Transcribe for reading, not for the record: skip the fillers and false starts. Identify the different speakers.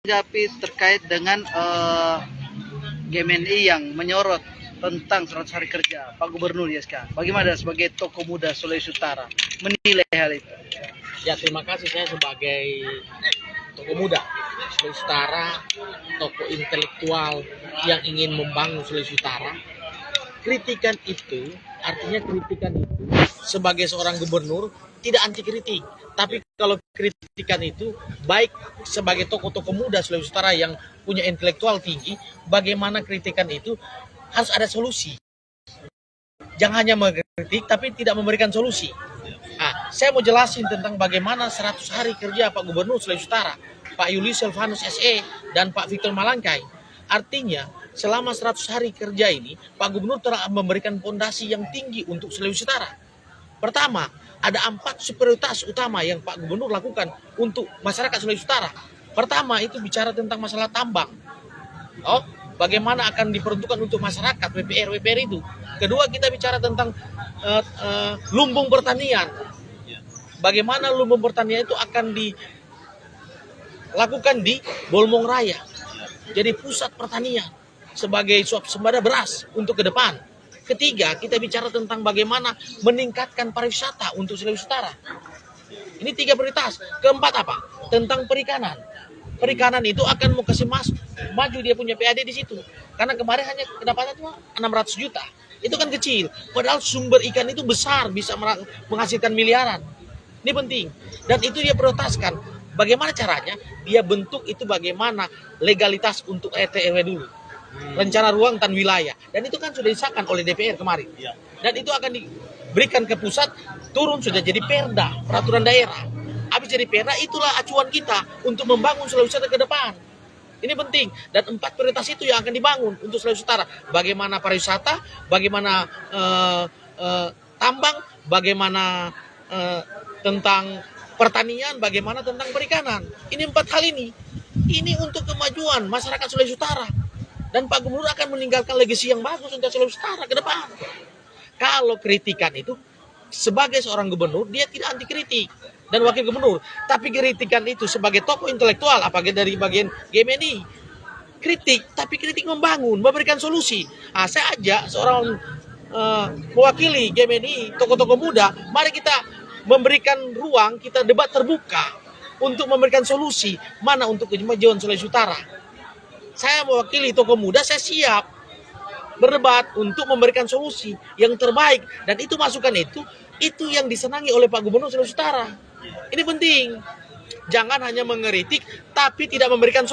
Speaker 1: menanggapi terkait dengan GMNI yang menyorot tentang 100 hari kerja Pak Gubernur ya sekarang. Bagaimana sebagai tokoh muda Sulawesi Utara menilai hal itu?
Speaker 2: Ya, terima kasih. Saya sebagai tokoh muda Sulawesi Utara, tokoh intelektual yang ingin membangun Sulawesi Utara, kritikan itu, artinya kritikan itu sebagai seorang gubernur tidak anti kritik, tapi kalau kritikan itu baik sebagai tokoh-tokoh muda Sulawesi Utara yang punya intelektual tinggi, bagaimana kritikan itu harus ada solusi. Jangan hanya mengkritik tapi tidak memberikan solusi. Nah, saya mau jelasin tentang bagaimana 100 hari kerja Pak Gubernur Sulawesi Utara, Pak Julius Silvanus SE dan Pak Victor Malangkai. Artinya, selama 100 hari kerja ini, Pak Gubernur telah memberikan fondasi yang tinggi untuk Sulawesi Utara. Pertama, ada 4 prioritas utama yang Pak Gubernur lakukan untuk masyarakat Sulawesi Utara. Pertama, itu bicara tentang masalah tambang. Bagaimana akan diperuntukkan untuk masyarakat WPR itu. Kedua, kita bicara tentang lumbung pertanian. Bagaimana lumbung pertanian itu akan dilakukan di Bolmong Raya. Jadi pusat pertanian sebagai swasembada beras untuk ke depan. Ketiga, kita bicara tentang bagaimana meningkatkan pariwisata untuk Sulawesi Utara. Ini 3 prioritas. Keempat apa? Tentang perikanan. Perikanan itu akan mau kasih maju dia punya PAD di situ. Karena kemarin hanya kedapatan cuma 600 juta. Itu kan kecil. Padahal sumber ikan itu besar, bisa menghasilkan miliaran. Ini penting. Dan itu dia prioritaskan. Bagaimana caranya? Dia bentuk itu bagaimana legalitas untuk RT/RW dulu. Rencana ruang dan wilayah. Dan itu kan sudah disahkan oleh DPR kemarin. Dan itu akan diberikan ke pusat, turun sudah jadi perda, peraturan daerah. Habis jadi perda, itulah acuan kita untuk membangun Sulawesi Utara ke depan. Ini penting. Dan 4 prioritas itu yang akan dibangun untuk Sulawesi Utara. Bagaimana pariwisata, bagaimana tambang, bagaimana tentang pertanian, bagaimana tentang perikanan. Ini 4 hal ini. Ini untuk kemajuan masyarakat Sulawesi Utara. Dan Pak Gubernur akan meninggalkan legasi yang bagus untuk Sulawesi Utara ke depan. Kalau kritikan itu, sebagai seorang gubernur, dia tidak anti kritik. Dan wakil gubernur. Tapi kritikan itu sebagai tokoh intelektual, apalagi dari bagian GMNI. Kritik, tapi kritik membangun, memberikan solusi. Nah, saya ajak seorang mewakili GMNI, tokoh-tokoh muda, mari kita memberikan ruang, kita debat terbuka untuk memberikan solusi mana untuk kemajuan Sulawesi Utara. Saya mewakili tokoh muda, saya siap berdebat untuk memberikan solusi yang terbaik. Dan itu masukan itu yang disenangi oleh Pak Gubernur Sulawesi Utara. Ini penting. Jangan hanya mengkritik tapi tidak memberikan solusi.